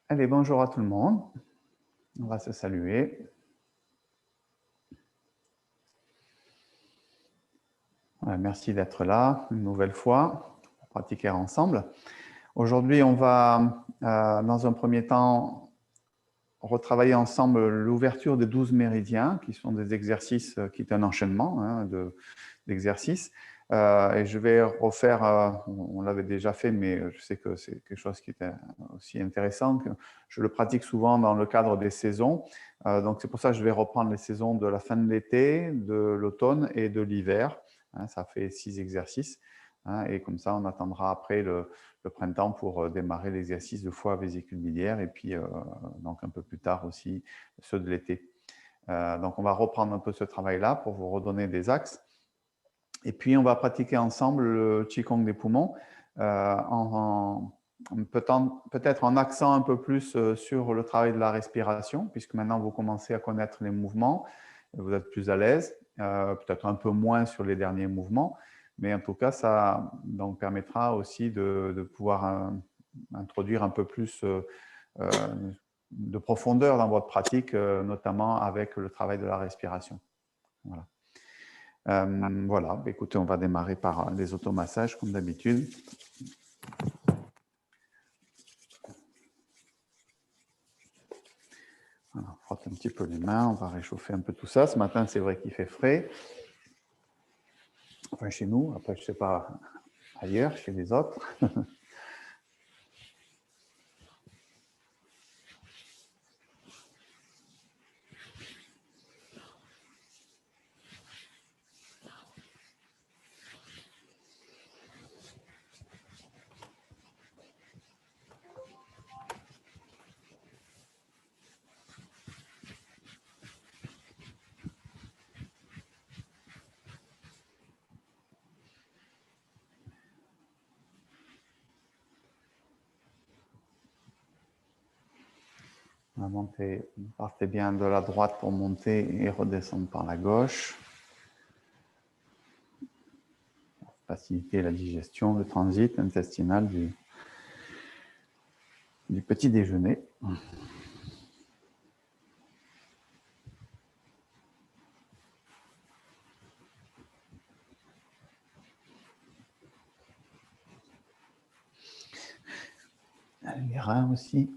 Allez, bonjour à tout le monde. On va se saluer. Merci d'être là une nouvelle fois pour pratiquer ensemble. Aujourd'hui, on va, dans un premier temps, retravailler ensemble l'ouverture des 12 méridiens, qui sont des exercices qui est un enchaînement d'exercices. Et je vais refaire, on l'avait déjà fait, mais je sais que c'est quelque chose qui est aussi intéressant. Je le pratique souvent dans le cadre des saisons. Donc c'est pour ça que je vais reprendre les saisons de la fin de l'été, de l'automne et de l'hiver. Ça fait 6 exercices. Et comme ça, on attendra après le printemps pour démarrer l'exercice de foie vésicule biliaire et puis donc un peu plus tard aussi ceux de l'été. Donc on va reprendre un peu ce travail-là pour vous redonner des axes. Et puis on va pratiquer ensemble le Qigong des poumons peut-être en accent un peu plus sur le travail de la respiration, puisque maintenant vous commencez à connaître les mouvements, vous êtes plus à l'aise, peut-être un peu moins sur les derniers mouvements, mais en tout cas, ça donc, permettra aussi de pouvoir introduire un peu plus de profondeur dans votre pratique, notamment avec le travail de la respiration. Voilà. Voilà, écoutez, on va démarrer par les automassages comme d'habitude. On frotte un petit peu les mains, on va réchauffer un peu tout ça. Ce matin, c'est vrai qu'il fait frais. Enfin, chez nous, après, je ne sais pas ailleurs, chez les autres. On va monter, partez bien de la droite pour monter et redescendre par la gauche. Faciliter la digestion, le transit intestinal du petit déjeuner. Les reins aussi.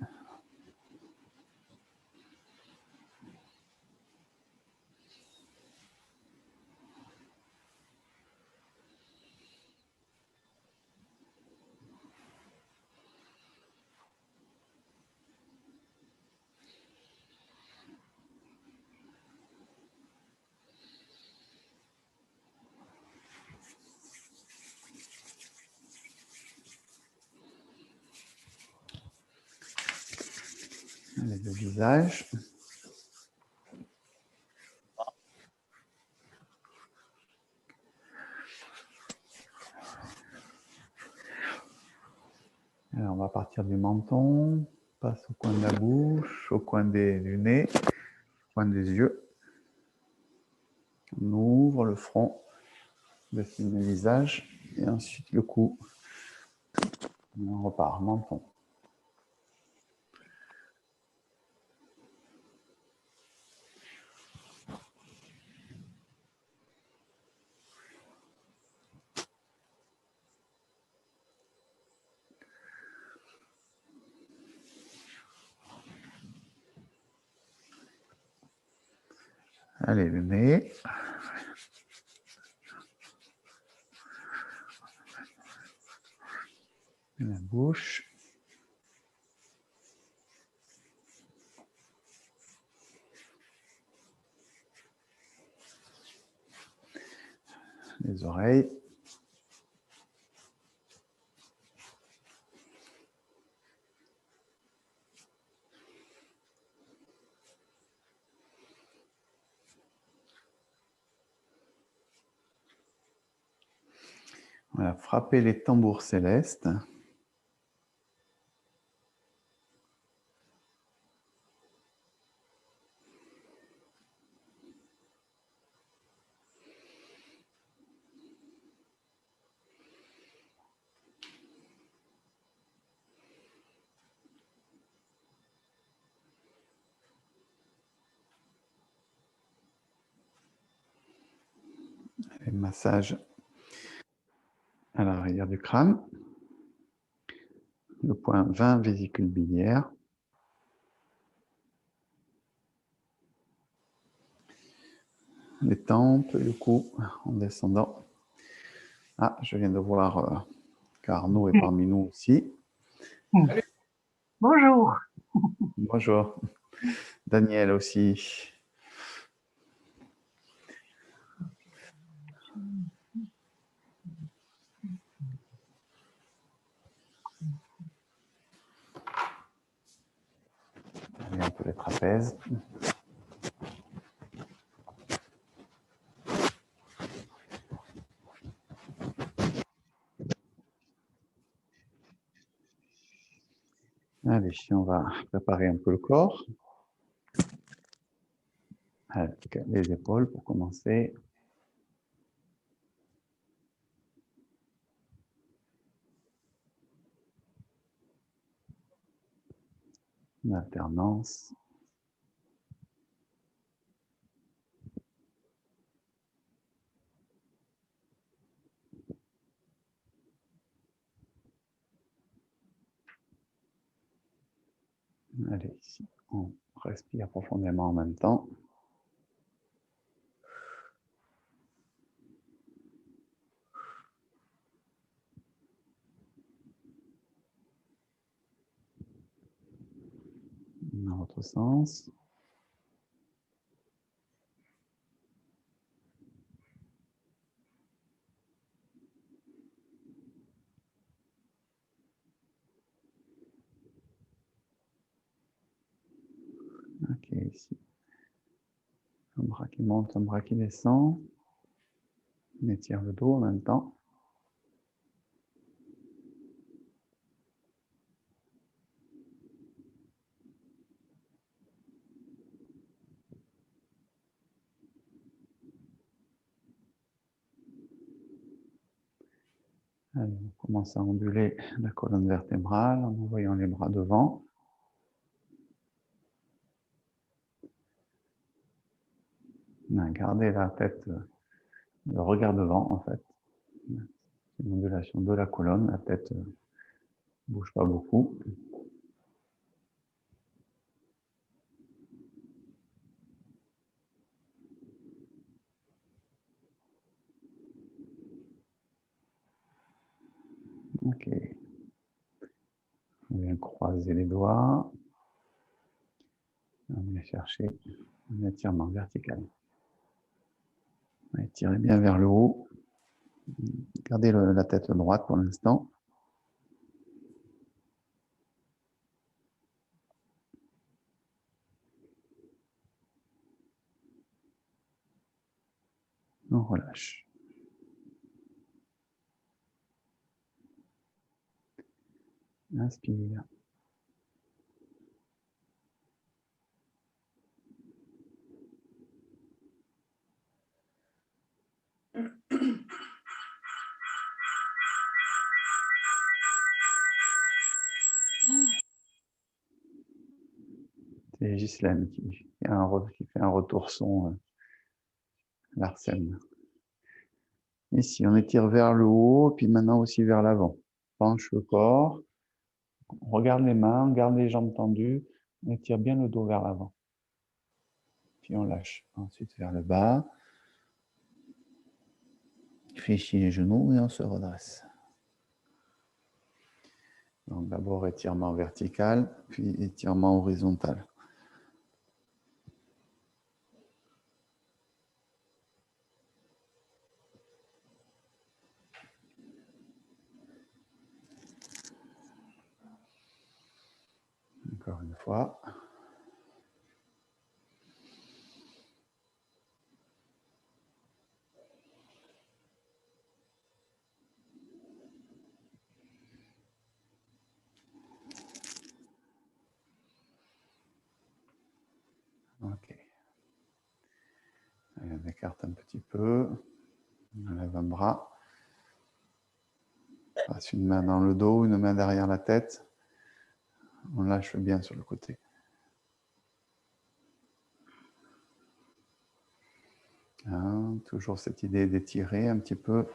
Le visage. Alors, on va partir du menton, passe au coin de la bouche, au coin du nez, au coin des yeux. On ouvre le front, dessine le visage, et ensuite le cou. On repart, menton. Allez, le nez. La bouche. Les oreilles. Voilà, frappez les tambours célestes. Et massage à l'arrière du crâne. Le point 20, vésicule biliaire. Les tempes, le cou en descendant. Ah, je viens de voir qu'Arnaud est parmi nous aussi. Bonjour. Bonjour. Daniel aussi. Allez, un peu les trapèzes. Allez, on va préparer un peu le corps. Avec les épaules pour commencer. Une alternance. Allez, ici, on respire profondément en même temps. Dans l'autre sens. Ok, ici. Un bras qui monte, un bras qui descend. On étire le dos en même temps. Allez, on commence à onduler la colonne vertébrale en envoyant les bras devant. Gardez la tête, le regard devant en fait. C'est une ondulation de la colonne, la tête ne bouge pas beaucoup. Ok. On vient croiser les doigts. On vient chercher un étirement vertical. Étirez bien vers le haut. Gardez la tête droite pour l'instant. On relâche. Inspire. C'est Ghislaine qui fait un retour son, Larsen. Ici, on étire vers le haut, puis maintenant aussi vers l'avant. Penche le corps, on regarde les mains, on garde les jambes tendues, on étire bien le dos vers l'avant. Puis on lâche. Ensuite vers le bas. Fléchis les genoux et on se redresse. Donc d'abord étirement vertical, puis étirement horizontal. Encore une fois. Ok. Allez, on écarte un petit peu. On enlève un bras. On passe une main dans le dos, une main derrière la tête. On lâche bien sur le côté. Hein, toujours cette idée d'étirer un petit peu.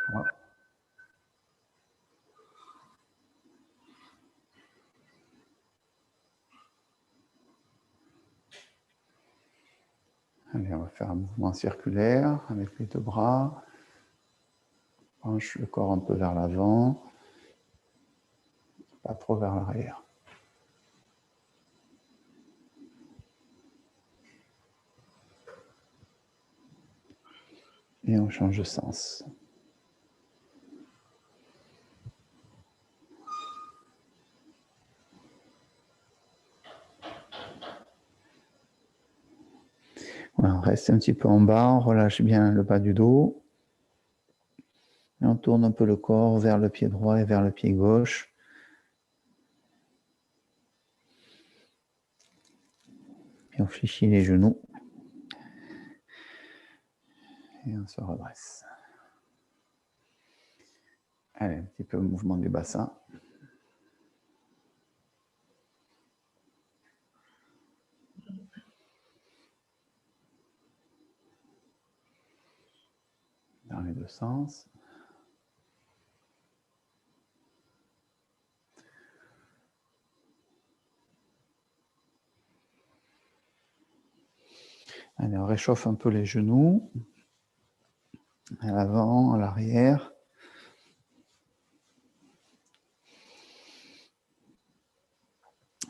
Voilà. Allez, on va faire un mouvement circulaire avec les deux bras. Penche le corps un peu vers l'avant, pas trop vers l'arrière. Et on change de sens. Voilà, on reste un petit peu en bas, on relâche bien le bas du dos. Et on tourne un peu le corps vers le pied droit et vers le pied gauche. Et on fléchit les genoux. Et on se redresse. Allez, un petit peu le mouvement du bassin. Dans les deux sens. Allez, on réchauffe un peu les genoux. À l'avant, à l'arrière.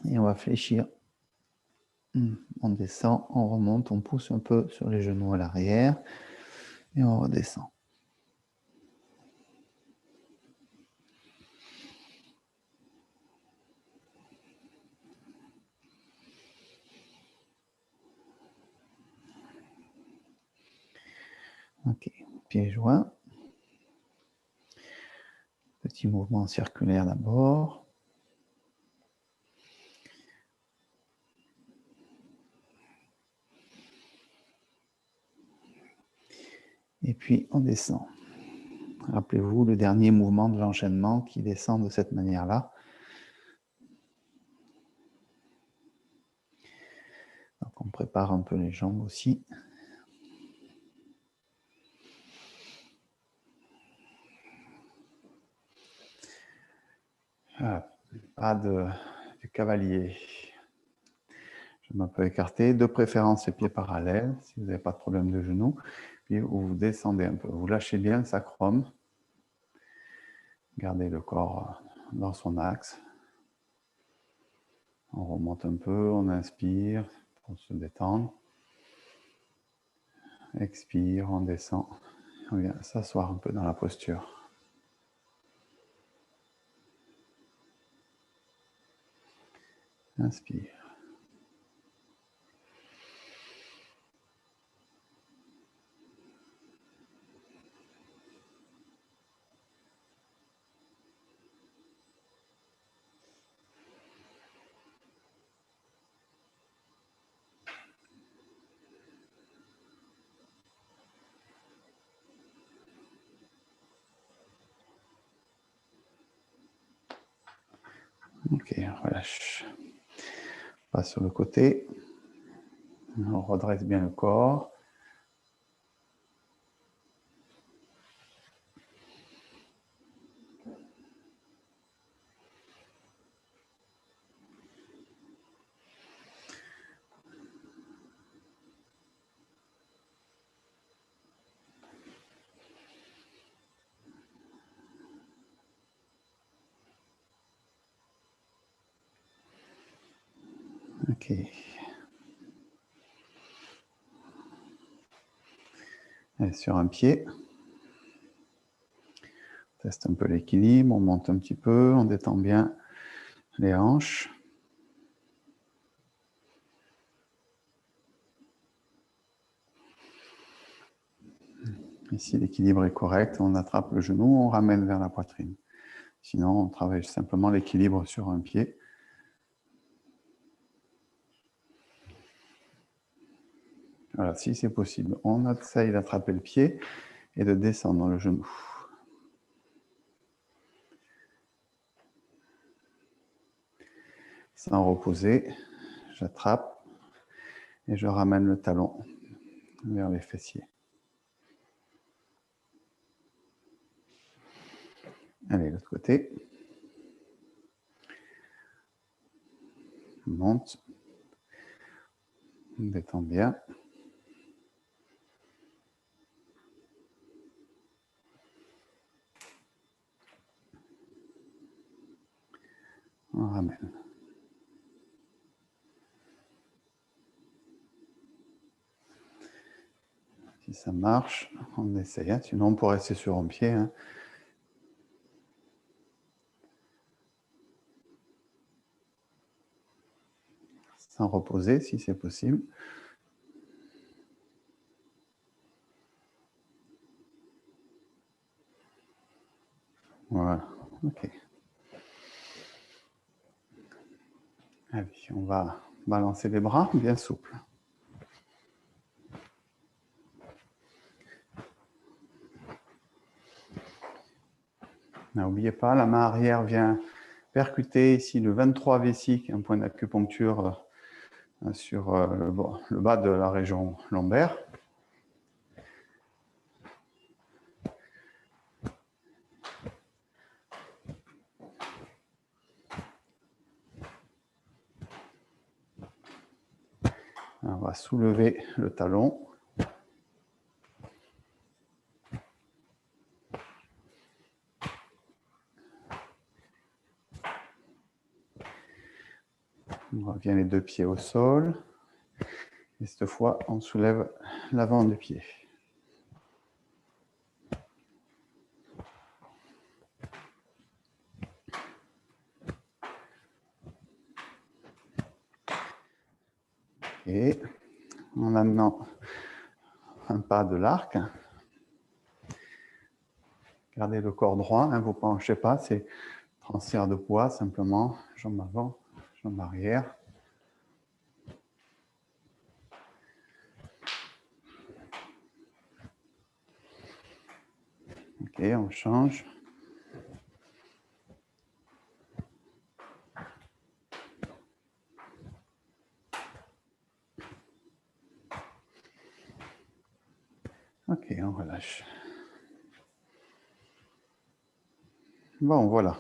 Et on va fléchir. On descend, on remonte, on pousse un peu sur les genoux à l'arrière. Et on redescend. Ok, pieds joints. Petit mouvement circulaire d'abord. Et puis on descend. Rappelez-vous le dernier mouvement de l'enchaînement qui descend de cette manière-là. Donc on prépare un peu les jambes aussi. Voilà. Pas du cavalier. Je m'en peux écarter. De préférence les pieds parallèles, si vous n'avez pas de problème de genoux. Puis vous descendez un peu. Vous lâchez bien le sacrum. Gardez le corps dans son axe. On remonte un peu, on inspire pour se détendre. Expire, on descend. On vient s'asseoir un peu dans la posture. Inspire. Ok, relâche. On passe sur le côté. On redresse bien le corps. Ok. Et sur un pied. On teste un peu l'équilibre, on monte un petit peu, on détend bien les hanches. Ici, l'équilibre est correct. On attrape le genou, on ramène vers la poitrine. Sinon, on travaille simplement l'équilibre sur un pied. Voilà, si c'est possible, on essaye d'attraper le pied et de descendre le genou. Sans reposer, j'attrape et je ramène le talon vers les fessiers. Allez, l'autre côté. On monte. On détend bien. On ramène. Si ça marche, on essaye. Hein. Sinon, on pourrait rester sur un pied. Hein. Sans reposer, si c'est possible. Voilà. OK. Allez, on va balancer les bras bien souples. N'oubliez pas, la main arrière vient percuter ici le 23 vésique, un point d'acupuncture sur le bas de la région lombaire. On va soulever le talon. On revient les deux pieds au sol. Et cette fois, on soulève l'avant du pied. Et en amenant un pas de l'arc, gardez le corps droit, hein, vous ne penchez pas, c'est transfert de poids simplement, jambe avant, jambe arrière. Ok, on change. Ok, on relâche. Bon, voilà.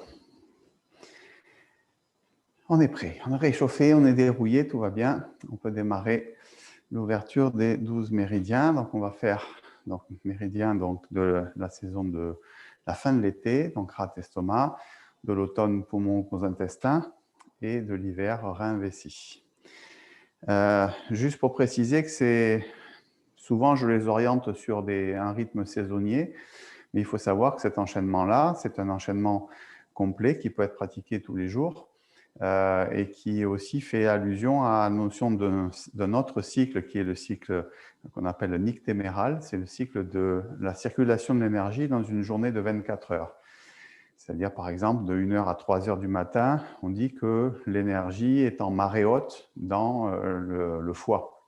On est prêt. On est réchauffé, on est dérouillé, tout va bien. On peut démarrer l'ouverture des 12 méridiens. Donc, on va faire méridien de la saison de la fin de l'été, donc rate estomac, de l'automne poumon gros intestin et de l'hiver rein vessie. Juste pour préciser que c'est souvent je les oriente sur un rythme saisonnier, mais il faut savoir que cet enchaînement-là, c'est un enchaînement complet qui peut être pratiqué tous les jours et qui aussi fait allusion à la notion d'un autre cycle qui est le cycle qu'on appelle le nictéméral, c'est le cycle de la circulation de l'énergie dans une journée de 24 heures. C'est-à-dire, par exemple, de 1h à 3h du matin, on dit que l'énergie est en marée haute dans le foie.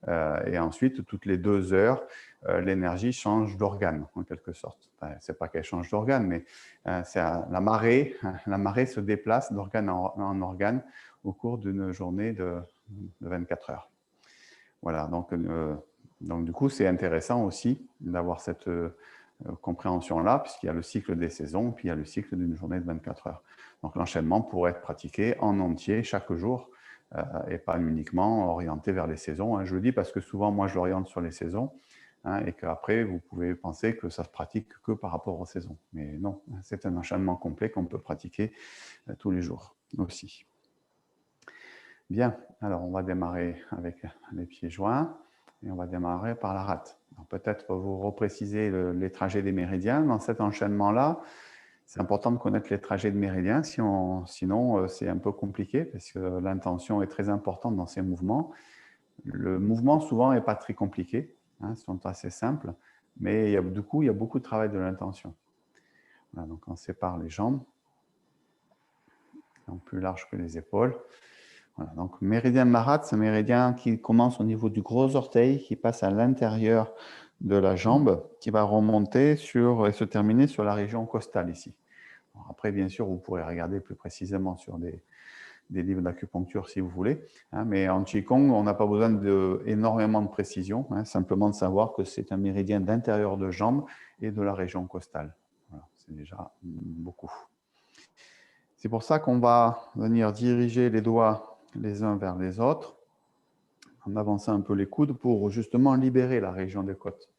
Et ensuite, toutes les 2 heures, l'énergie change d'organe, en quelque sorte. Enfin, ce n'est pas qu'elle change d'organe, mais la marée se déplace d'organe en organe au cours d'une journée de 24 heures. Voilà, donc du coup, c'est intéressant aussi d'avoir cette compréhension-là, puisqu'il y a le cycle des saisons, puis il y a le cycle d'une journée de 24 heures. Donc l'enchaînement pourrait être pratiqué en entier chaque jour, et pas uniquement orienté vers les saisons. Hein. Je le dis parce que souvent, moi, je l'oriente sur les saisons, hein, et qu'après, vous pouvez penser que ça se pratique que par rapport aux saisons. Mais non, c'est un enchaînement complet qu'on peut pratiquer tous les jours aussi. Bien, alors on va démarrer avec les pieds joints, et on va démarrer par la rate. Peut-être vous reprécisez les trajets des méridiens. Dans cet enchaînement-là, c'est important de connaître les trajets de méridiens, sinon c'est un peu compliqué parce que l'intention est très importante dans ces mouvements. Le mouvement souvent n'est pas très compliqué, hein, sont assez simples, Mais du coup, il y a beaucoup de travail de l'intention. Voilà, donc on sépare les jambes, donc plus large que les épaules. Voilà, donc méridien de Marat, c'est un méridien qui commence au niveau du gros orteil, qui passe à l'intérieur de la jambe, qui va remonter et se terminer sur la région costale ici. Alors après, bien sûr, vous pourrez regarder plus précisément sur des livres d'acupuncture si vous voulez, hein, mais en Qigong, on n'a pas besoin d'énormément de précision, hein, simplement de savoir que c'est un méridien d'intérieur de jambe et de la région costale. Voilà, c'est déjà beaucoup. C'est pour ça qu'on va venir diriger les doigts les uns vers les autres, en avançant un peu les coudes pour justement libérer la région des côtes.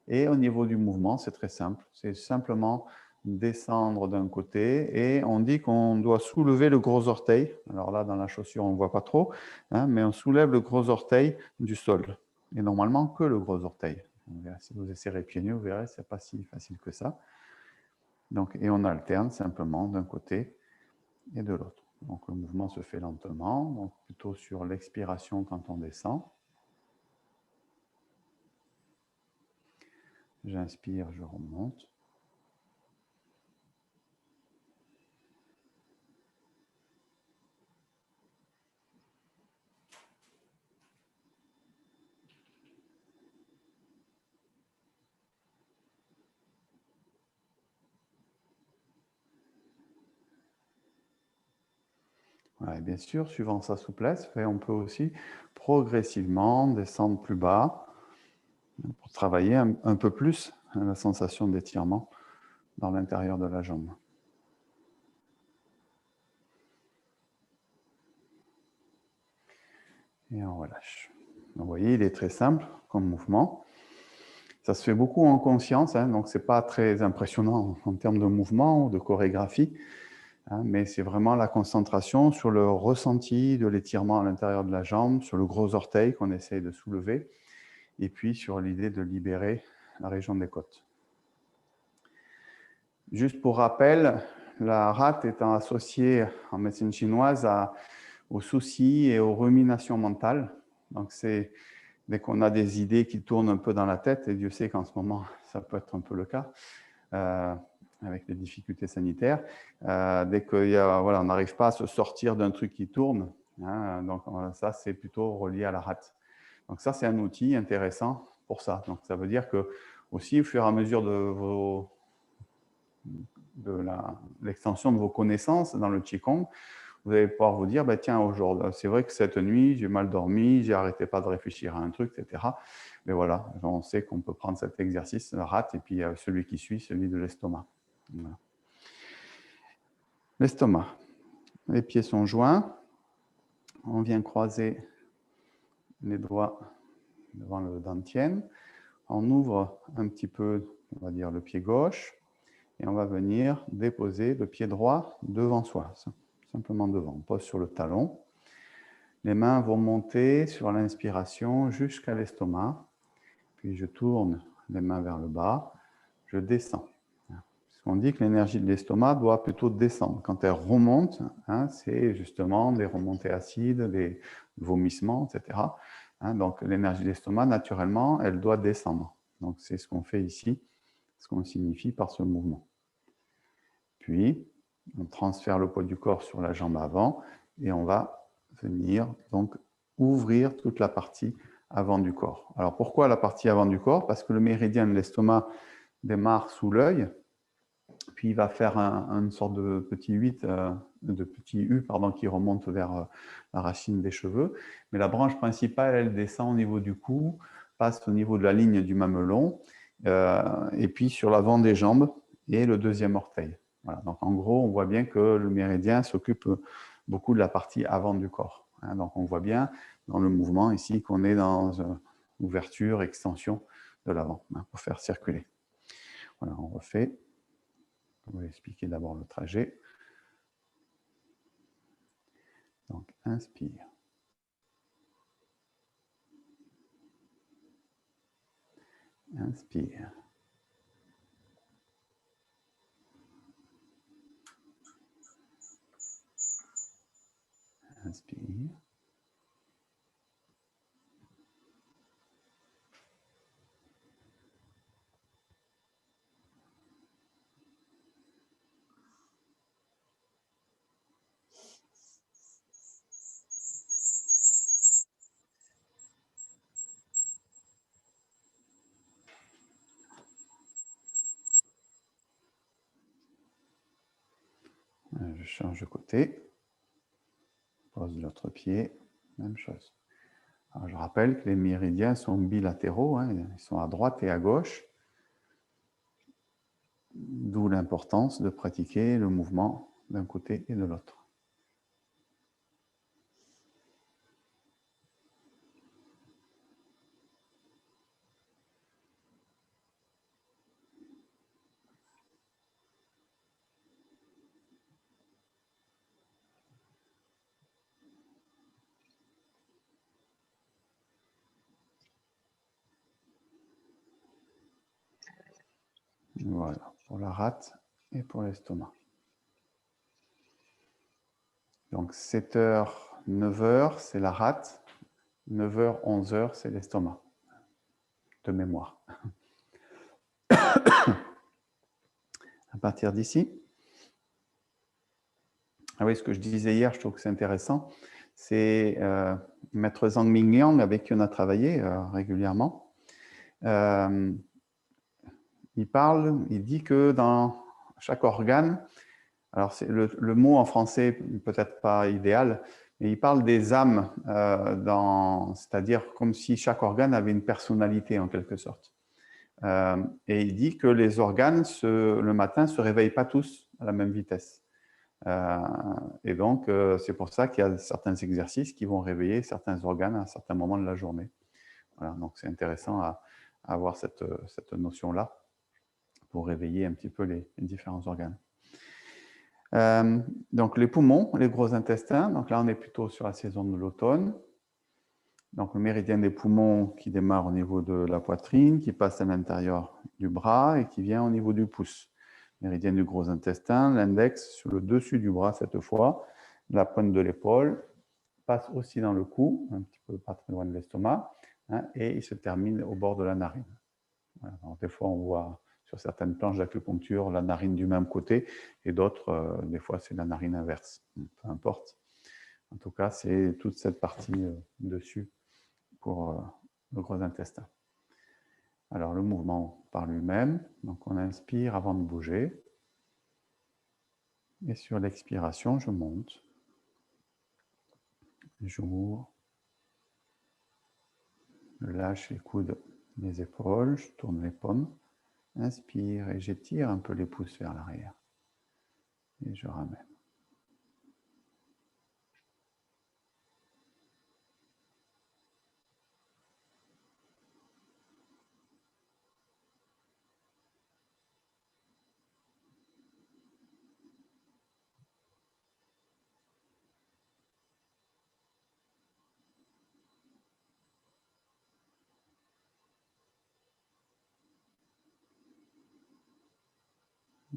Et au niveau du mouvement, c'est très simple. C'est simplement descendre d'un côté et on dit qu'on doit soulever le gros orteil. Alors là, dans la chaussure, on ne voit pas trop, hein, mais on soulève le gros orteil du sol. Et normalement, que le gros orteil. Si vous essayerez pieds nus, vous verrez, ce n'est pas si facile que ça. Donc, et on alterne simplement d'un côté et de l'autre. Donc le mouvement se fait lentement, donc plutôt sur l'expiration quand on descend. J'inspire, je remonte. Voilà, et bien sûr, suivant sa souplesse, on peut aussi progressivement descendre plus bas pour travailler un peu plus la sensation d'étirement dans l'intérieur de la jambe. Et on relâche. Vous voyez, il est très simple comme mouvement. Ça se fait beaucoup en conscience, hein, donc ce n'est pas très impressionnant en termes de mouvement ou de chorégraphie, hein, mais c'est vraiment la concentration sur le ressenti de l'étirement à l'intérieur de la jambe, sur le gros orteil qu'on essaye de soulever, et puis sur l'idée de libérer la région des côtes. Juste pour rappel, la rate étant associée en médecine chinoise aux soucis et aux ruminations mentales. Donc c'est dès qu'on a des idées qui tournent un peu dans la tête, et Dieu sait qu'en ce moment, ça peut être un peu le cas, avec les difficultés sanitaires, dès qu'on n'arrive pas à se sortir d'un truc qui tourne, hein, donc ça, c'est plutôt relié à la rate. Donc ça, c'est un outil intéressant pour ça. Donc ça veut dire que aussi, au fur et à mesure de l'extension de vos connaissances dans le Qigong, vous allez pouvoir vous dire, bah, tiens, aujourd'hui, c'est vrai que cette nuit, j'ai mal dormi, j'ai arrêté pas de réfléchir à un truc, etc. Mais voilà, on sait qu'on peut prendre cet exercice, la rate, et puis celui qui suit, celui de l'estomac. Voilà. L'estomac. Les pieds sont joints. On vient croiser les doigts devant le dantian. On ouvre un petit peu, on va dire, le pied gauche. Et on va venir déposer le pied droit devant soi, simplement devant. On pose sur le talon. Les mains vont monter sur l'inspiration jusqu'à l'estomac. Puis je tourne les mains vers le bas. Je descends. On dit que l'énergie de l'estomac doit plutôt descendre. Quand elle remonte, hein, c'est justement des remontées acides, des vomissements, etc. Hein, donc l'énergie de l'estomac, naturellement, elle doit descendre. Donc c'est ce qu'on fait ici, ce qu'on signifie par ce mouvement. Puis, on transfère le poids du corps sur la jambe avant et on va venir donc ouvrir toute la partie avant du corps. Alors pourquoi la partie avant du corps? Parce que le méridien de l'estomac démarre sous l'œil, puis il va faire une sorte de petit U qui remonte vers la racine des cheveux. Mais la branche principale, elle descend au niveau du cou, passe au niveau de la ligne du mamelon, et puis sur l'avant des jambes et le deuxième orteil. Voilà. Donc en gros, on voit bien que le méridien s'occupe beaucoup de la partie avant du corps. Hein. Donc on voit bien dans le mouvement ici qu'on est dans une ouverture, extension de l'avant, hein, pour faire circuler. Voilà, on refait. On va expliquer d'abord le trajet. Donc inspire. Inspire. Inspire. change de côté. Pose l'autre pied. Même chose. Alors, je rappelle que les méridiens sont bilatéraux, hein, ils sont à droite et à gauche. D'où l'importance de pratiquer le mouvement d'un côté et de l'autre. Voilà, pour la rate et pour l'estomac. Donc 7h, 9h, c'est la rate. 9h, 11h, c'est l'estomac. De mémoire. À partir d'ici. Ah oui, ce que je disais hier, je trouve que c'est intéressant. C'est Maître Zhang Mingyang, avec qui on a travaillé régulièrement. Il dit que dans chaque organe, alors le mot en français peut-être pas idéal, mais il parle des âmes, c'est-à-dire comme si chaque organe avait une personnalité en quelque sorte. Et il dit que les organes, le matin, ne se réveillent pas tous à la même vitesse. Et donc, c'est pour ça qu'il y a certains exercices qui vont réveiller certains organes à un certain moment de la journée. Voilà, donc c'est intéressant à avoir cette notion-là pour réveiller un petit peu les différents organes. Donc les poumons, les gros intestins, donc là on est plutôt sur la saison de l'automne. Donc le méridien des poumons qui démarre au niveau de la poitrine, qui passe à l'intérieur du bras et qui vient au niveau du pouce. Méridien du gros intestin, l'index sur le dessus du bras cette fois, la pointe de l'épaule, passe aussi dans le cou, un petit peu pas très loin de l'estomac, hein, et il se termine au bord de la narine. Voilà, donc des fois on voit sur certaines planches d'acupuncture la narine du même côté, et d'autres, des fois c'est la narine inverse. Peu importe. En tout cas, c'est toute cette partie dessus pour le gros intestin. Alors le mouvement par lui-même, donc on inspire avant de bouger. Et sur l'expiration, je monte. J'ouvre. Je lâche les coudes, les épaules, je tourne les paumes. Inspire et j'étire un peu les pouces vers l'arrière. Et je ramène.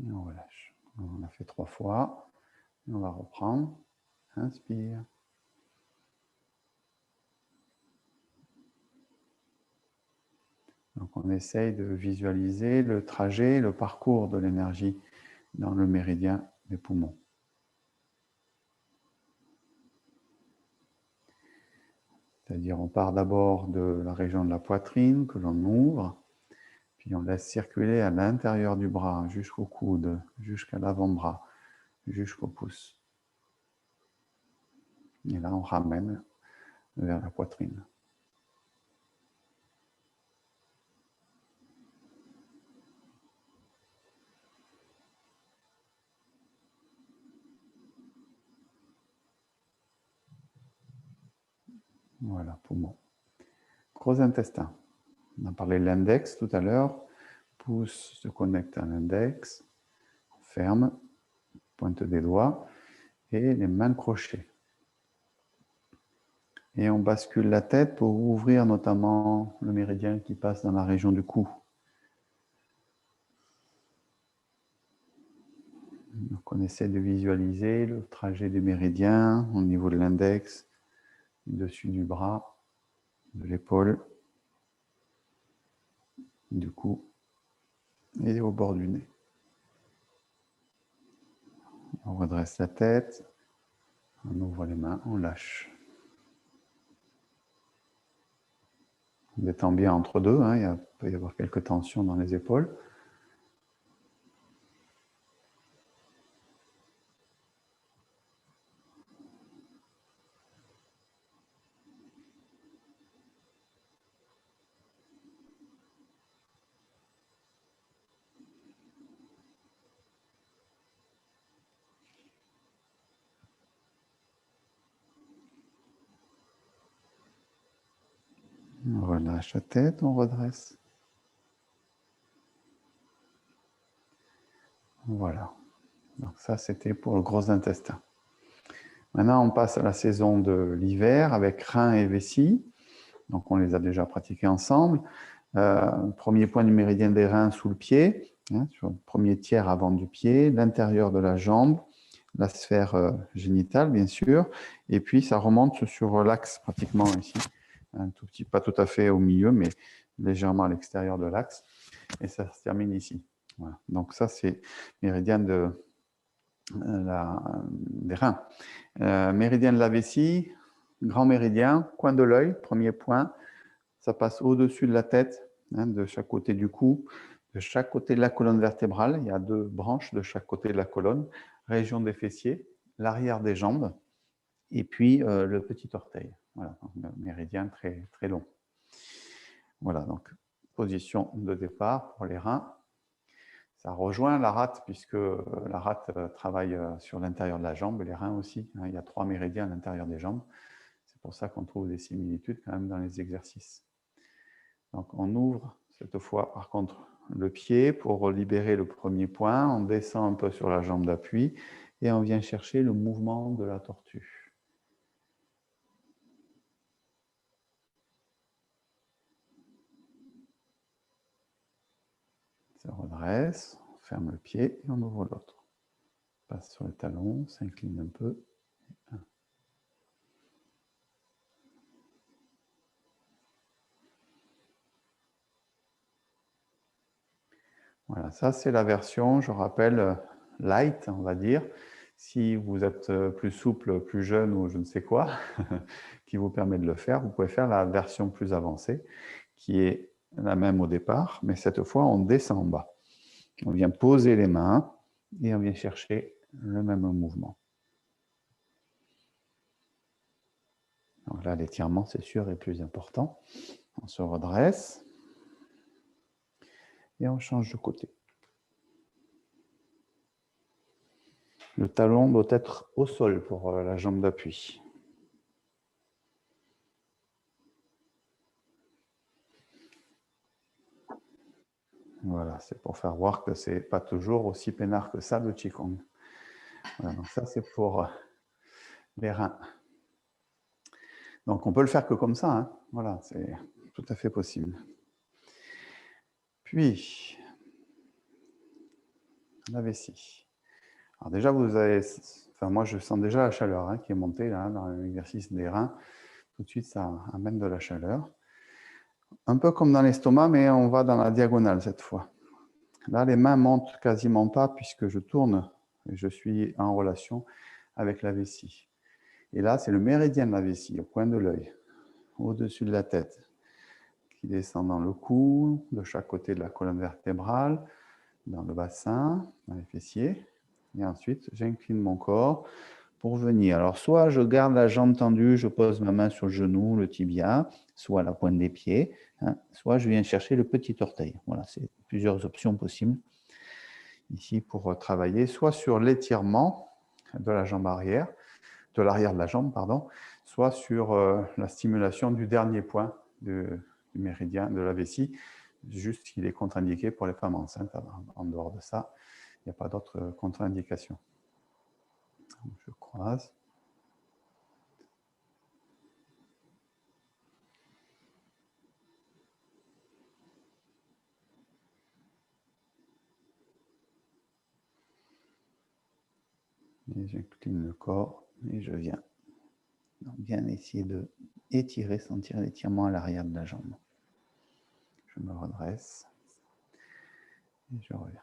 Et on relâche. On a fait 3 fois. Et on va reprendre. Inspire. Donc on essaye de visualiser le trajet, le parcours de l'énergie dans le méridien des poumons. C'est-à-dire on part d'abord de la région de la poitrine que l'on ouvre, puis on laisse circuler à l'intérieur du bras jusqu'au coude, jusqu'à l'avant-bras, jusqu'au pouce. Et là on ramène vers la poitrine. Voilà, poumon. Gros intestin. On a parlé de l'index tout à l'heure. Pouce se connecte à l'index. Ferme. Pointe des doigts. Et les mains crochées. Et on bascule la tête pour ouvrir notamment le méridien qui passe dans la région du cou. Donc on essaie de visualiser le trajet du méridien au niveau de l'index, du dessus du bras, de l'épaule, du cou et au bord du nez. On redresse la tête, on ouvre les mains, on lâche. On détend bien entre deux, hein, il peut y avoir quelques tensions dans les épaules. On relâche la tête, on redresse. Voilà. Donc ça, c'était pour le gros intestin. Maintenant, on passe à la saison de l'hiver avec reins et vessie. Donc, on les a déjà pratiqués ensemble. Premier point du méridien des reins sous le pied, hein, sur le premier tiers avant du pied, l'intérieur de la jambe, la sphère génitale, bien sûr. Et puis, ça remonte sur l'axe, pratiquement ici. Un tout petit, pas tout à fait au milieu, mais légèrement à l'extérieur de l'axe. Et ça se termine ici. Voilà. Donc, ça, c'est méridien des reins. Méridien de la vessie, grand méridien, coin de l'œil, premier point. Ça passe au-dessus de la tête, hein, de chaque côté du cou, de chaque côté de la colonne vertébrale. Il y a 2 branches de chaque côté de la colonne. Région des fessiers, l'arrière des jambes, et puis le petit orteil. Voilà, un méridien très, très long. Voilà, donc position de départ pour les reins. Ça rejoint la rate, puisque la rate travaille sur l'intérieur de la jambe, et les reins aussi. Hein, il y a 3 méridiens à l'intérieur des jambes. C'est pour ça qu'on trouve des similitudes quand même dans les exercices. Donc on ouvre cette fois par contre le pied pour libérer le premier point. On descend un peu sur la jambe d'appui et on vient chercher le mouvement de la tortue. On se redresse, on ferme le pied et on ouvre l'autre. On passe sur les talons, s'incline un peu. Voilà, ça c'est la version, je rappelle, light, on va dire. Si vous êtes plus souple, plus jeune ou je ne sais quoi, qui vous permet de le faire, vous pouvez faire la version plus avancée, qui est la même au départ, mais cette fois on descend en bas. On vient poser les mains et on vient chercher le même mouvement. Donc là, l'étirement, c'est sûr, est plus important. On se redresse et on change de côté. Le talon doit être au sol pour la jambe d'appui. Voilà, c'est pour faire voir que c'est pas toujours aussi peinard que ça le Qigong. Voilà, donc ça c'est pour les reins. Donc on peut le faire que comme ça, hein. Voilà, c'est tout à fait possible. Puis, la vessie. Alors déjà, vous avez, enfin moi je sens déjà la chaleur hein, qui est montée là, dans l'exercice des reins. Tout de suite, ça amène de la chaleur. Un peu comme dans l'estomac, mais on va dans la diagonale cette fois. Là, les mains montent quasiment pas puisque je tourne et je suis en relation avec la vessie. Et là, c'est le méridien de la vessie, au coin de l'œil, au-dessus de la tête, qui descend dans le cou, de chaque côté de la colonne vertébrale, dans le bassin, dans les fessiers. Et ensuite, j'incline mon corps pour venir. Alors, soit je garde la jambe tendue, je pose ma main sur le genou, le tibia, soit la pointe des pieds, hein, soit je viens chercher le petit orteil. Voilà, c'est plusieurs options possibles ici pour travailler, soit sur l'étirement de la jambe arrière, de l'arrière de la jambe, pardon, soit sur la stimulation du dernier point du méridien de la vessie, juste qu'il est contre-indiqué pour les femmes enceintes. En dehors de ça, il n'y a pas d'autre contre-indication. Je croise. Et j'incline le corps et je viens. Donc bien essayer de étirer, sentir l'étirement à l'arrière de la jambe. Je me redresse et je reviens.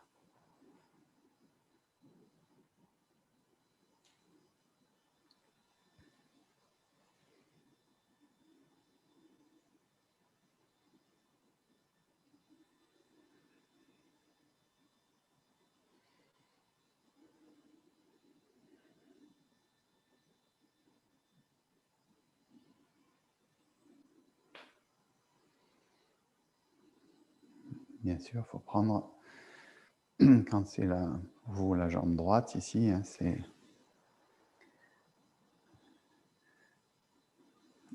Bien sûr, il faut prendre, quand c'est la jambe droite ici, hein, c'est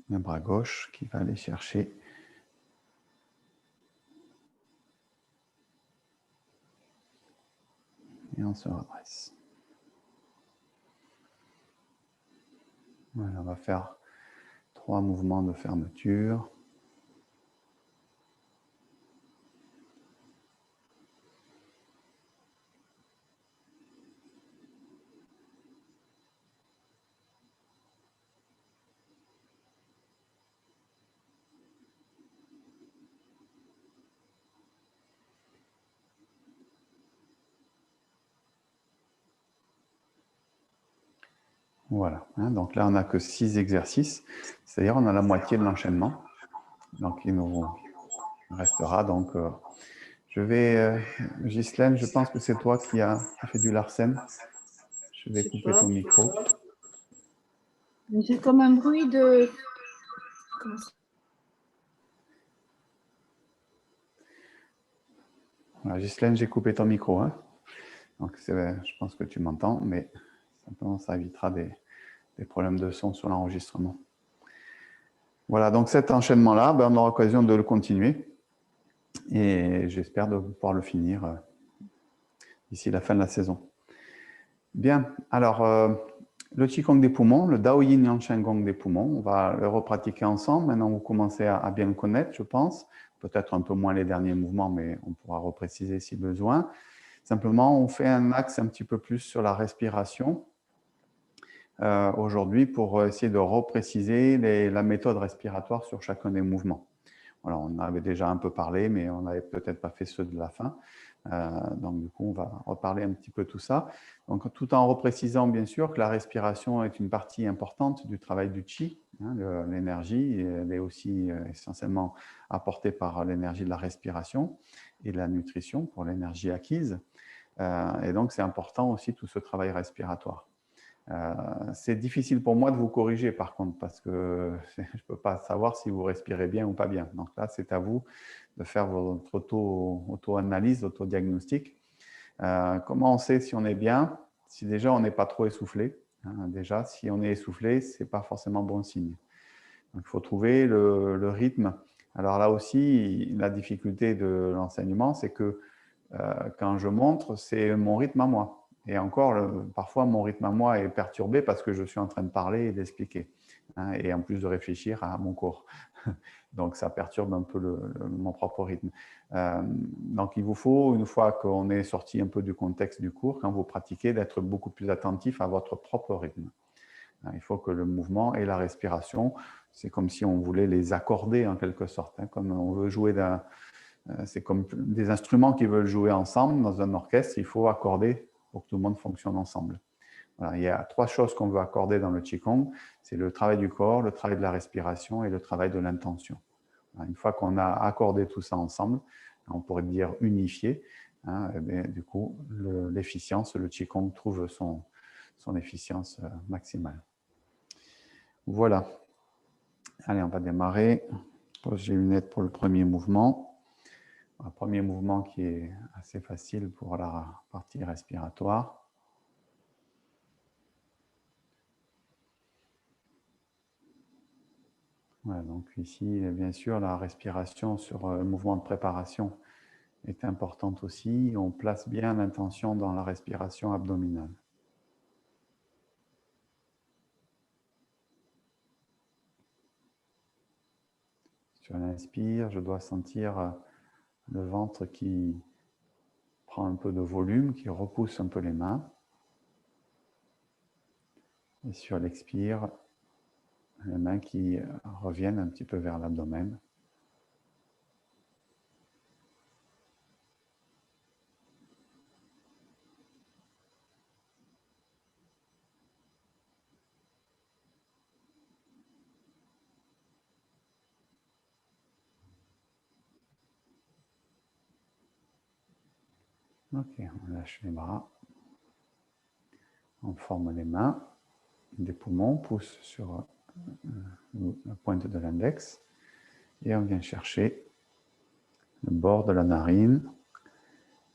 le bras gauche qui va aller chercher et on se redresse. Voilà, on va faire 3 mouvements de fermeture. Voilà, hein, donc là on n'a que 6 exercices, c'est-à-dire on a la moitié de l'enchaînement. Donc il nous restera donc... je vais... Ghislaine, je pense que c'est toi qui fait du Larsen. Je vais couper ton micro. C'est comme un bruit de... Voilà, Ghislaine, j'ai coupé ton micro. Hein. Donc je pense que tu m'entends, mais simplement ça évitera des problèmes de son sur l'enregistrement. Voilà, donc cet enchaînement-là, ben, on aura l'occasion de le continuer. Et j'espère de pouvoir le finir d'ici la fin de la saison. Bien, alors le Qigong des poumons, le Dao Yin Yang Shen Gong des poumons, on va le repratiquer ensemble. Maintenant, vous commencez à bien le connaître, je pense. Peut-être un peu moins les derniers mouvements, mais on pourra repréciser si besoin. Simplement, on fait un axe un petit peu plus sur la respiration aujourd'hui pour essayer de repréciser la méthode respiratoire sur chacun des mouvements. Voilà, on avait déjà un peu parlé, mais on n'avait peut-être pas fait ceux de la fin. Donc, du coup, on va reparler un petit peu tout ça. Donc, tout en reprécisant, bien sûr, que la respiration est une partie importante du travail du Qi. Hein, l'énergie, elle est aussi essentiellement apportée par l'énergie de la respiration et de la nutrition pour l'énergie acquise. Et donc, c'est important aussi tout ce travail respiratoire. C'est difficile pour moi de vous corriger par contre parce que je ne peux pas savoir si vous respirez bien ou pas bien. Donc là, c'est à vous de faire votre auto-analyse, auto-diagnostic. Comment on sait si on est bien? Si déjà on n'est pas trop essoufflé. Hein, déjà, si on est essoufflé, ce n'est pas forcément bon signe. Donc, il faut trouver le rythme. Alors là aussi, la difficulté de l'enseignement, c'est que quand je montre, c'est mon rythme à moi. Et encore, parfois, mon rythme à moi est perturbé parce que je suis en train de parler et d'expliquer. Hein, et en plus de réfléchir à mon corps. Donc, ça perturbe un peu mon propre rythme. Donc, il vous faut, une fois qu'on est sorti un peu du contexte du cours, quand vous pratiquez, d'être beaucoup plus attentif à votre propre rythme. Il faut que le mouvement et la respiration, c'est comme si on voulait les accorder en quelque sorte. Hein, comme on veut jouer c'est comme des instruments qui veulent jouer ensemble dans un orchestre, il faut accorder pour que tout le monde fonctionne ensemble. Voilà, il y a 3 choses qu'on veut accorder dans le Qigong, c'est le travail du corps, le travail de la respiration et le travail de l'intention. Une fois qu'on a accordé tout ça ensemble, on pourrait dire unifié, hein, et bien, du coup, l'efficience, le Qigong trouve son efficience maximale. Voilà. Allez, on va démarrer. Je pose les lunettes pour le premier mouvement. Un premier mouvement qui est assez facile pour la partie respiratoire. Voilà, donc ici, bien sûr, la respiration sur le mouvement de préparation est importante aussi. On place bien l'intention dans la respiration abdominale. Sur l'inspire, je dois sentir le ventre qui prend un peu de volume, qui repousse un peu les mains. Et sur l'expire, les mains qui reviennent un petit peu vers l'abdomen. Ok, on lâche les bras. On forme les mains. Des poumons, pousse sur la pointe de l'index. Et on vient chercher le bord de la narine.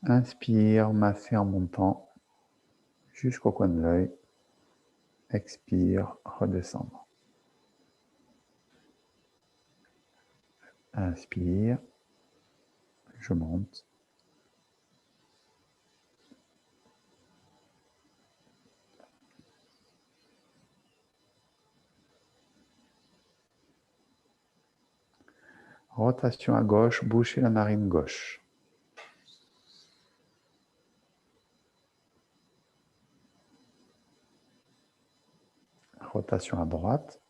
Inspire, masser en montant jusqu'au coin de l'œil. Expire, redescendre. Inspire, je monte. Rotation à gauche, bouchez la narine gauche. Rotation à droite.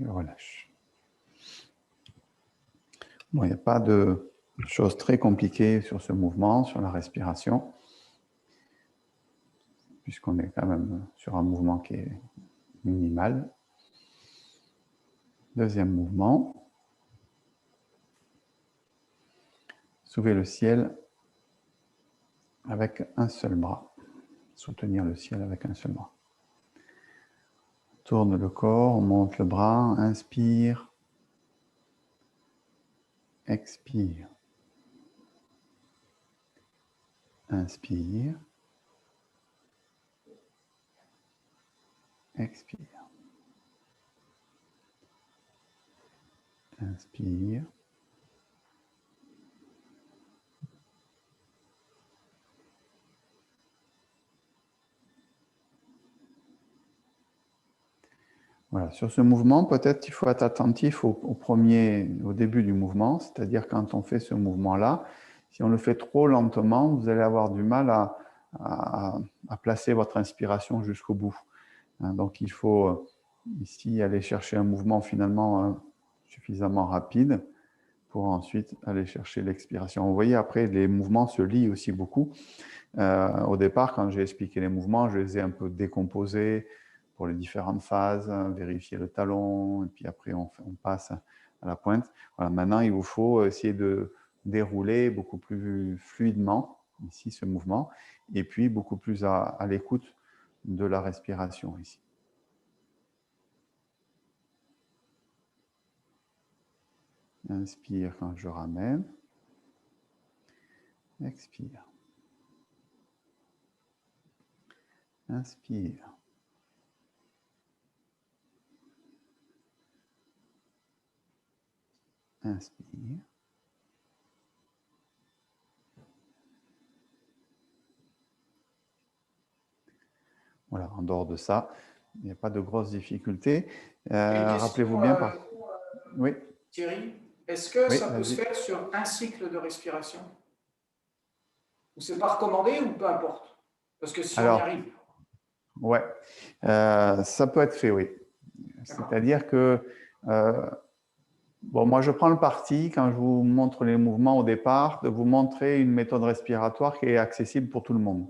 Et relâche. Bon, il n'y a pas de choses très compliquées sur ce mouvement, sur la respiration, puisqu'on est quand même sur un mouvement qui est minimal. Deuxième mouvement. Soulevez le ciel avec un seul bras. Soutenir le ciel avec un seul bras. Tourne le corps, on monte le bras, inspire, expire. Inspire, expire. Inspire. Voilà, sur ce mouvement, peut-être qu'il faut être attentif au début du mouvement, c'est-à-dire quand on fait ce mouvement-là, si on le fait trop lentement, vous allez avoir du mal à placer votre inspiration jusqu'au bout. Donc il faut ici aller chercher un mouvement finalement suffisamment rapide pour ensuite aller chercher l'expiration. Vous voyez, après, les mouvements se lient aussi beaucoup. Au départ, quand j'ai expliqué les mouvements, je les ai un peu décomposés pour les différentes phases, vérifier le talon, et puis après on passe à la pointe. Voilà, maintenant, il vous faut essayer de dérouler beaucoup plus fluidement, ici, ce mouvement, et puis beaucoup plus à l'écoute de la respiration, ici. Inspire quand je ramène. Expire. Inspire. Inspire. Voilà, en dehors de ça, il n'y a pas de grosses difficultés. Rappelez-vous bien par... Oui. Thierry, est-ce que ça peut se faire sur un cycle de respiration? Ou c'est pas recommandé ou peu importe? Parce que si on y arrive. Ouais, ça peut être fait, oui. C'est-à-dire que, bon, moi je prends le parti, quand je vous montre les mouvements au départ, de vous montrer une méthode respiratoire qui est accessible pour tout le monde.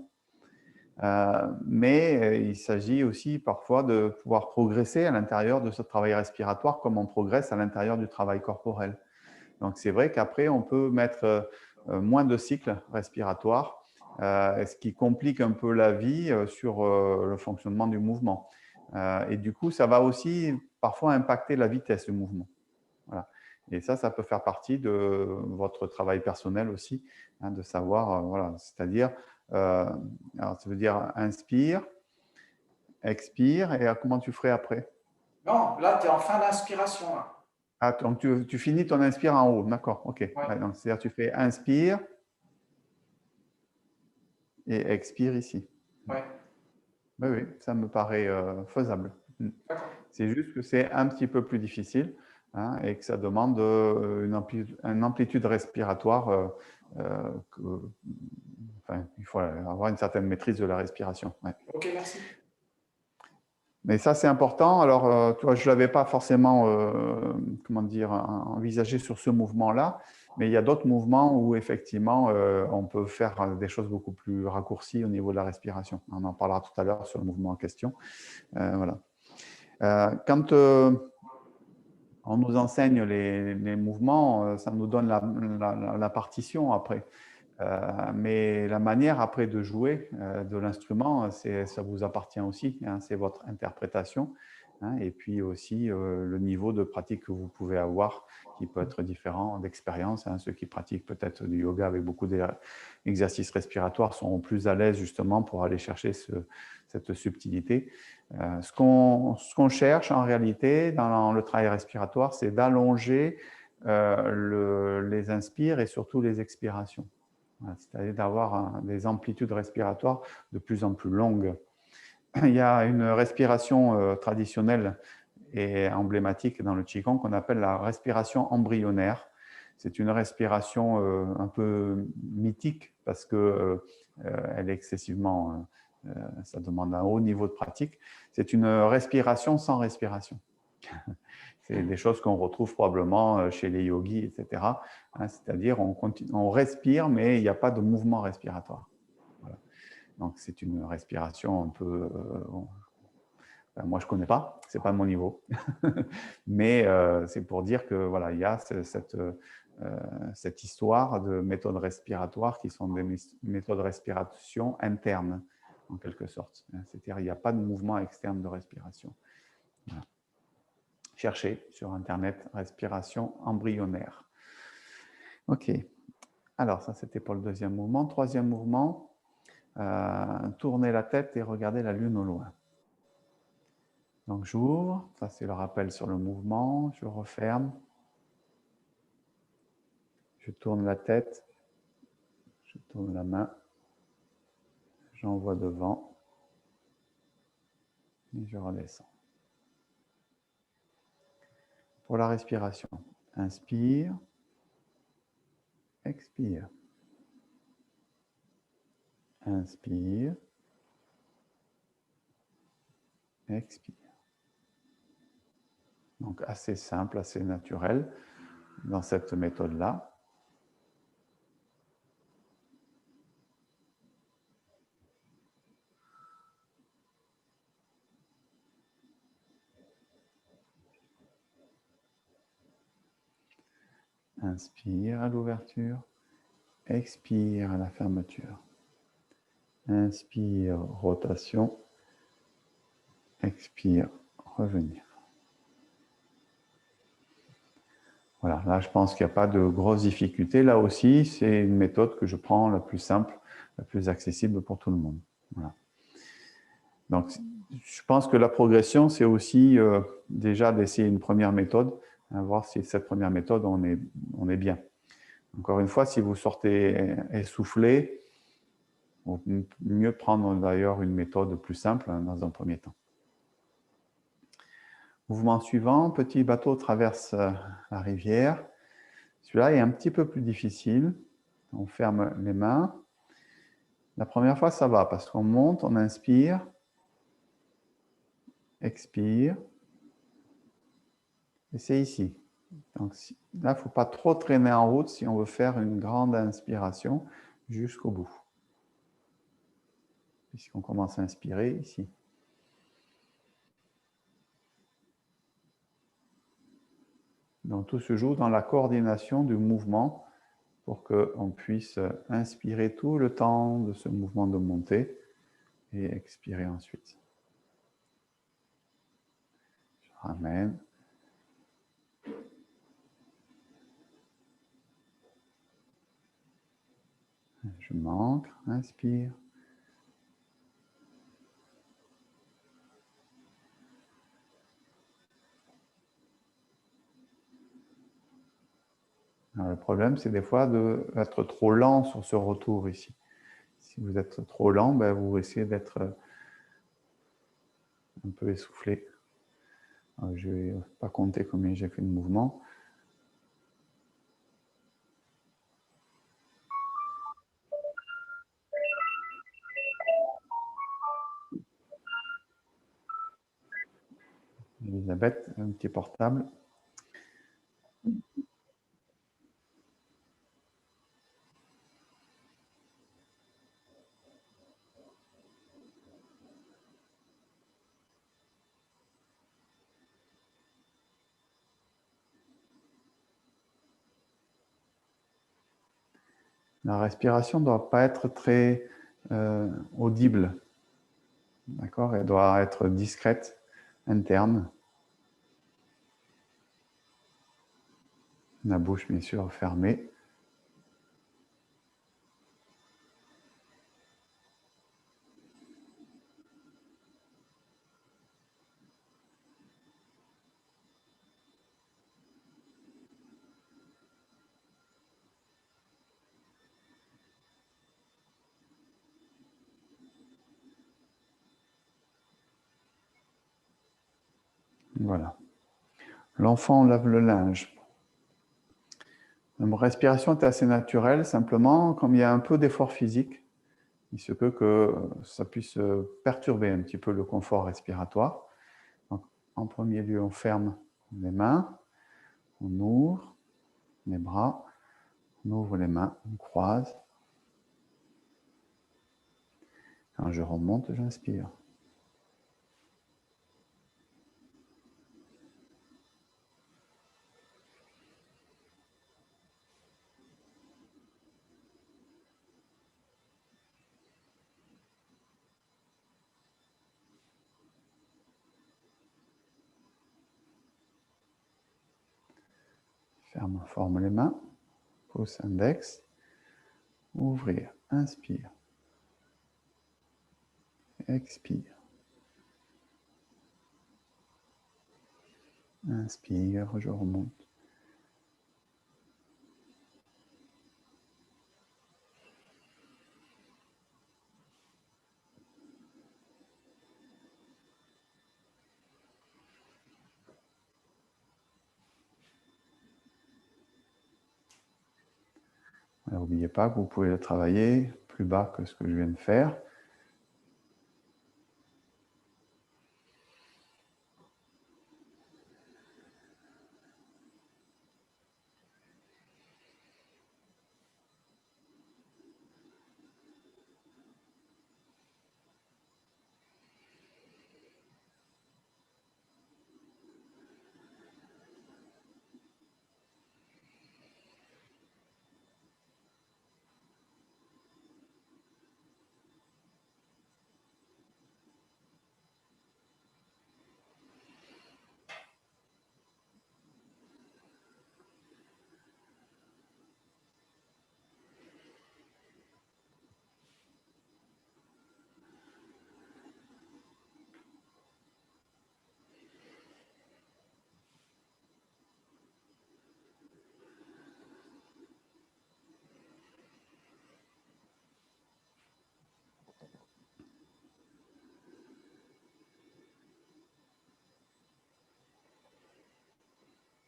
Mais il s'agit aussi parfois de pouvoir progresser à l'intérieur de ce travail respiratoire comme on progresse à l'intérieur du travail corporel. Donc c'est vrai qu'après, on peut mettre moins de cycles respiratoires, ce qui complique un peu la vie sur le fonctionnement du mouvement. Et du coup, ça va aussi parfois impacter la vitesse du mouvement. Voilà. Et ça peut faire partie de votre travail personnel aussi, de savoir, voilà, c'est-à-dire, alors ça veut dire inspire, expire, et comment tu ferais après? Non, là, tu es en fin d'inspiration. Ah, donc tu finis ton inspire en haut, d'accord, ok. Ouais. Ouais, donc c'est-à-dire tu fais inspire et expire ici. Ouais. Oui, oui, ça me paraît faisable. C'est juste que c'est un petit peu plus difficile et que ça demande une amplitude respiratoire. Enfin, il faut avoir une certaine maîtrise de la respiration. Ouais. Ok, merci. Mais ça, c'est important. Alors, tu vois, je ne l'avais pas forcément comment dire, envisagé sur ce mouvement-là, mais il y a d'autres mouvements où, effectivement, on peut faire des choses beaucoup plus raccourcies au niveau de la respiration. On en parlera tout à l'heure sur le mouvement en question. Voilà. Quand on nous enseigne les mouvements, ça nous donne la partition après. Mais la manière après de jouer de l'instrument, ça vous appartient aussi, hein, c'est votre interprétation. hein, et puis aussi le niveau de pratique que vous pouvez avoir, qui peut être différent d'expérience. Hein. Ceux qui pratiquent peut-être du yoga avec beaucoup d'exercices respiratoires seront plus à l'aise justement pour aller chercher cette subtilité. Ce qu'on cherche en réalité dans le travail respiratoire, c'est d'allonger les inspires et surtout les expirations. Voilà, c'est-à-dire d'avoir des amplitudes respiratoires de plus en plus longues. Il y a une respiration traditionnelle et emblématique dans le Qigong qu'on appelle la respiration embryonnaire. C'est une respiration un peu mythique parce que elle est excessivement, ça demande un haut niveau de pratique. C'est une respiration sans respiration. C'est des choses qu'on retrouve probablement chez les yogis, etc. Hein, c'est-à-dire on respire, mais il n'y a pas de mouvement respiratoire. Voilà. Donc c'est une respiration un peu... moi, je ne connais pas, ce n'est pas mon niveau. Mais c'est pour dire que voilà, il y a cette histoire de méthodes respiratoires qui sont des méthodes de respiration internes, en quelque sorte. C'est-à-dire qu'il n'y a pas de mouvement externe de respiration. Voilà. Cherchez sur Internet respiration embryonnaire. OK. Alors, ça, c'était pour le deuxième mouvement. Troisième mouvement, tournez la tête et regardez la lune au loin. Donc, j'ouvre. Ça, c'est le rappel sur le mouvement. Je referme. Je tourne la tête. Je tourne la main. J'envoie devant. Et je redescends. Pour la respiration, inspire. Expire. Inspire. Expire. Donc, assez simple, assez naturel dans cette méthode-là. Inspire à l'ouverture. Expire à la fermeture. Inspire, rotation. Expire, revenir. Voilà, là je pense qu'il n'y a pas de grosses difficultés. Là aussi, c'est une méthode que je prends la plus simple, la plus accessible pour tout le monde. Voilà. Donc, je pense que la progression, c'est aussi déjà d'essayer une première méthode, hein, voir si cette première méthode, on est bien. Encore une fois, si vous sortez essoufflé, il vaut mieux prendre d'ailleurs une méthode plus simple hein, dans un premier temps. Mouvement suivant, petit bateau traverse la rivière. Celui-là est un petit peu plus difficile. On ferme les mains. La première fois, ça va parce qu'on monte, on inspire, expire. Et c'est ici. Donc là, il ne faut pas trop traîner en route si on veut faire une grande inspiration jusqu'au bout. Puisqu'on commence à inspirer ici. Donc tout se joue dans la coordination du mouvement pour qu'on puisse inspirer tout le temps de ce mouvement de montée et expirer ensuite. Je ramène. Je m'ancre, inspire. Alors, le problème, c'est des fois d'être trop lent sur ce retour ici. Si vous êtes trop lent, ben, vous risquez d'être un peu essoufflé. Alors, je ne vais pas compter combien j'ai fait de mouvements. Elisabeth, un petit portable. La respiration ne doit pas être très audible. D'accord ? Elle doit être discrète. interne. La bouche, bien sûr, fermée. Voilà. L'enfant lave le linge. La respiration est assez naturelle, simplement, comme il y a un peu d'effort physique, il se peut que ça puisse perturber un petit peu le confort respiratoire. Donc, en premier lieu, on ferme les mains, on ouvre les bras, on ouvre les mains, on croise. Quand je remonte, j'inspire. Ferme, forme les mains, pouce index, ouvrir, inspire, expire, inspire, je remonte. N'oubliez pas que vous pouvez le travailler plus bas que ce que je viens de faire.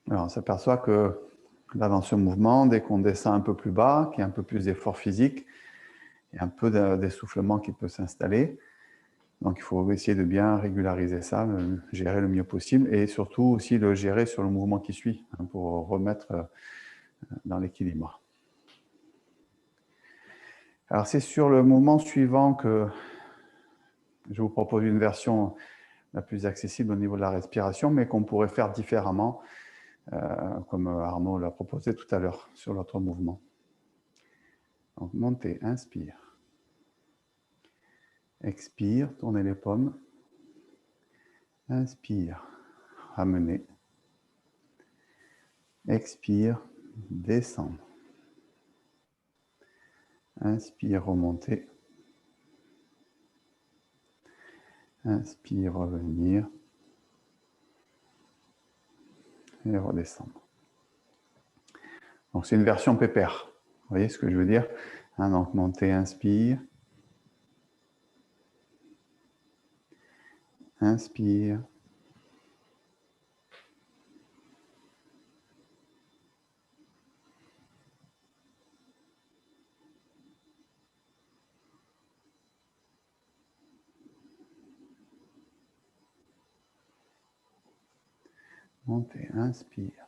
Alors, on s'aperçoit que là, dans ce mouvement, dès qu'on descend un peu plus bas, qu'il y a un peu plus d'effort physique, il y a un peu d'essoufflement qui peut s'installer. Donc, il faut essayer de bien régulariser ça, le gérer le mieux possible et surtout aussi le gérer sur le mouvement qui suit pour remettre dans l'équilibre. Alors, c'est sur le mouvement suivant que je vous propose une version la plus accessible au niveau de la respiration, mais qu'on pourrait faire différemment, comme Arnaud l'a proposé tout à l'heure sur l'autre mouvement. Donc, montez, inspire. Expire, tournez les paumes. Inspire, ramenez. Expire, descendre. Inspire, remonter. Inspire, revenir. Et redescendre. Donc, c'est une version pépère. Vous voyez ce que je veux dire? Donc, montez, inspire. Inspire. Montez, inspire.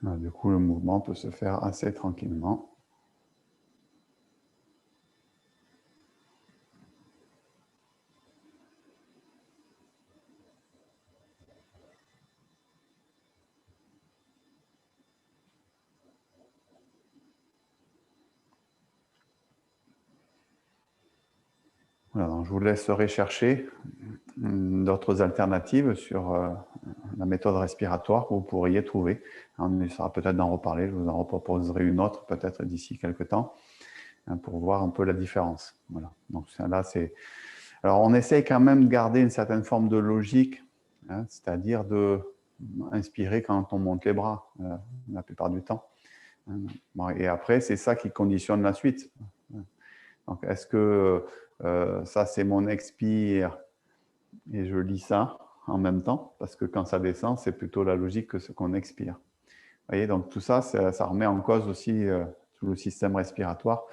Du coup, le mouvement peut se faire assez tranquillement. Voilà, donc je vous laisserai chercher d'autres alternatives sur la méthode respiratoire que vous pourriez trouver. On essaiera peut-être d'en reparler, je vous en proposerai une autre peut-être d'ici quelques temps pour voir un peu la différence. Voilà. Donc là, c'est... Alors on essaye quand même de garder une certaine forme de logique, hein, c'est-à-dire de inspirer quand on monte les bras, la plupart du temps. Bon, et après, c'est ça qui conditionne la suite. Donc, est-ce que ça, c'est mon expire et je lis ça en même temps? Parce que quand ça descend, c'est plutôt la logique que ce qu'on expire. Vous voyez, donc tout ça, ça remet en cause aussi tout le système respiratoire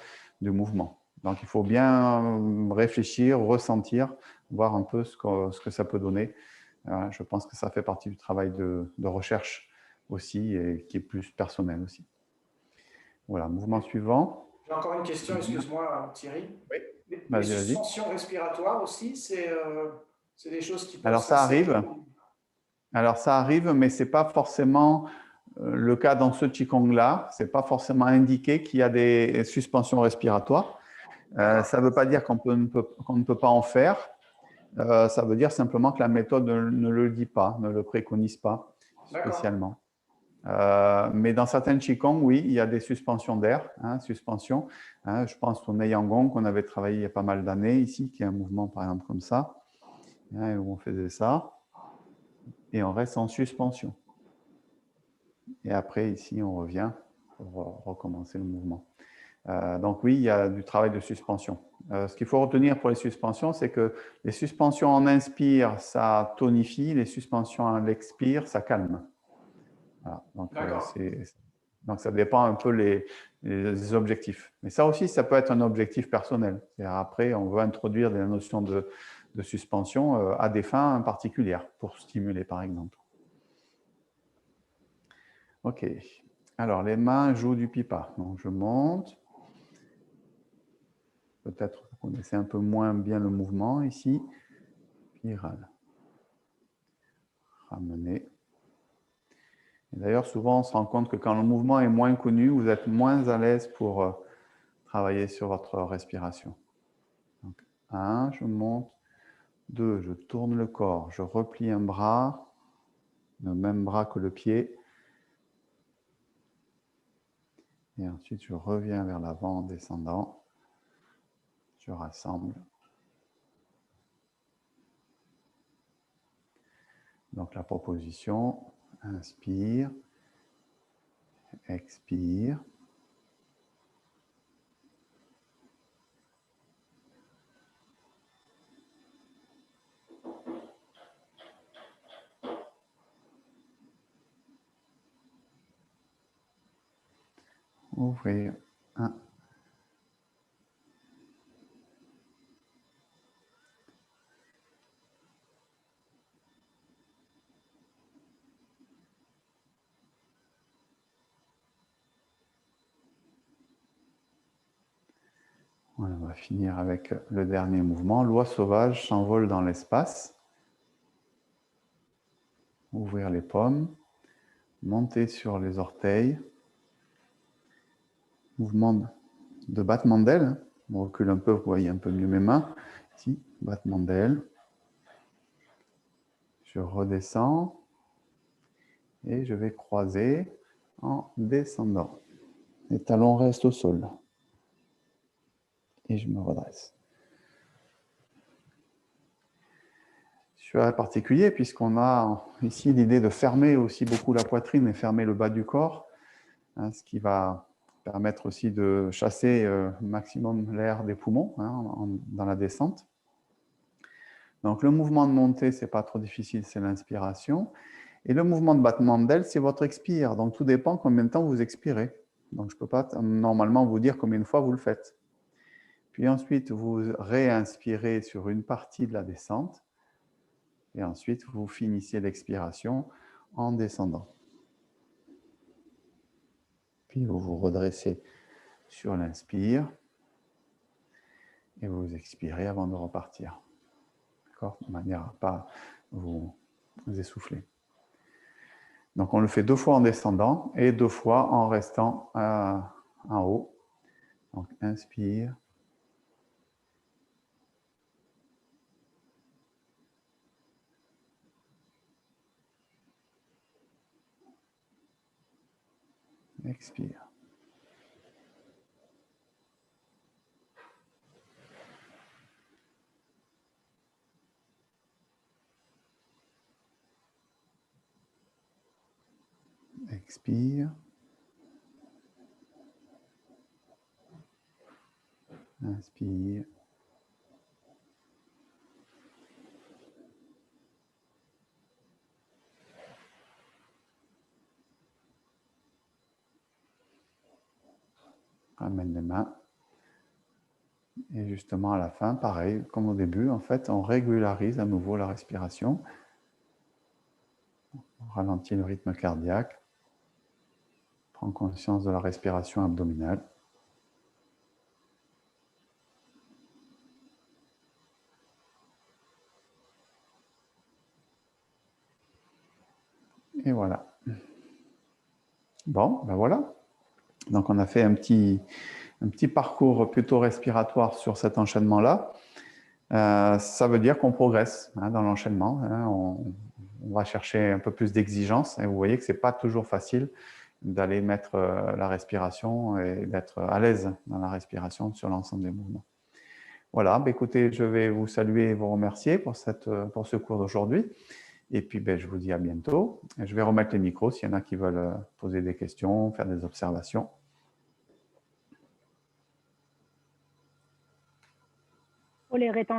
du mouvement. Donc, il faut bien réfléchir, ressentir, voir un peu ce que ça peut donner. Je pense que ça fait partie du travail de recherche aussi et qui est plus personnel aussi. Voilà, mouvement suivant. J'ai encore une question, excuse-moi Thierry. Oui. Les suspensions respiratoires aussi, c'est des choses qui peuvent ça arrive. Alors ça arrive, mais ce n'est pas forcément le cas dans ce Qigong-là. Ce n'est pas forcément indiqué qu'il y a des suspensions respiratoires. Ça ne veut pas dire qu'on ne peut pas en faire. Ça veut dire simplement que la méthode ne le dit pas, ne le préconise pas spécialement. Mais dans certaines Qigong, oui, il y a des suspensions d'air, suspension. Je pense au Neiyang qu'on avait travaillé il y a pas mal d'années ici, qui est un mouvement par exemple comme ça, où on faisait ça, et on reste en suspension. Et après, ici, on revient pour recommencer le mouvement. Donc oui, il y a du travail de suspension. Ce qu'il faut retenir pour les suspensions, c'est que les suspensions en inspire, ça tonifie, les suspensions en expire, ça calme. Voilà. Donc ça dépend un peu les objectifs. Mais ça aussi, ça peut être un objectif personnel. Après, on veut introduire des notions de suspension à des fins particulières, pour stimuler par exemple. Ok. Alors, les mains jouent du pipa. Donc, je monte. Peut-être que vous connaissez un peu moins bien le mouvement ici. Spirale. Ramener. D'ailleurs, souvent, on se rend compte que quand le mouvement est moins connu, vous êtes moins à l'aise pour travailler sur votre respiration. Donc, 1, je monte. 2, je tourne le corps. Je replie un bras, le même bras que le pied. Et ensuite, je reviens vers l'avant en descendant. Je rassemble. Donc, la proposition, inspire, expire. Ouvrir. 1. Voilà, on va finir avec le dernier mouvement. L'oie sauvage s'envole dans l'espace. Ouvrir les paumes. Monter sur les orteils. Mouvement de battement d'aile. On recule un peu, vous voyez un peu mieux mes mains. Ici, battement d'aile. Je redescends. Et je vais croiser en descendant. Les talons restent au sol. Et je me redresse. Celui-là est particulier puisqu'on a ici l'idée de fermer aussi beaucoup la poitrine et fermer le bas du corps, ce qui va permettre aussi de chasser maximum l'air des poumons dans la descente. Donc le mouvement de montée, ce n'est pas trop difficile, c'est l'inspiration. Et le mouvement de battement d'aile, c'est votre expire. Donc tout dépend combien de temps vous expirez. Donc je ne peux pas normalement vous dire combien de fois vous le faites. Puis ensuite, vous réinspirez sur une partie de la descente. Et ensuite, vous finissez l'expiration en descendant. Puis vous vous redressez sur l'inspire. Et vous expirez avant de repartir. D'accord ? De manière à ne pas vous essouffler. Donc on le fait 2 fois en descendant et 2 fois en restant en haut. Donc inspire. expire. Expire. Inspire. Ramène les mains. Et justement, à la fin, pareil, comme au début, en fait, on régularise à nouveau la respiration. On ralentit le rythme cardiaque. Prends conscience de la respiration abdominale. Et voilà. Bon, ben voilà. Donc, on a fait un petit parcours plutôt respiratoire sur cet enchaînement-là. Ça veut dire qu'on progresse dans l'enchaînement. On va chercher un peu plus d'exigence. Et vous voyez que ce n'est pas toujours facile d'aller mettre la respiration et d'être à l'aise dans la respiration sur l'ensemble des mouvements. Voilà, écoutez, je vais vous saluer et vous remercier pour ce cours d'aujourd'hui. Et puis, je vous dis à bientôt. Je vais remettre les micros s'il y en a qui veulent poser des questions, faire des observations. Pour les rétentions.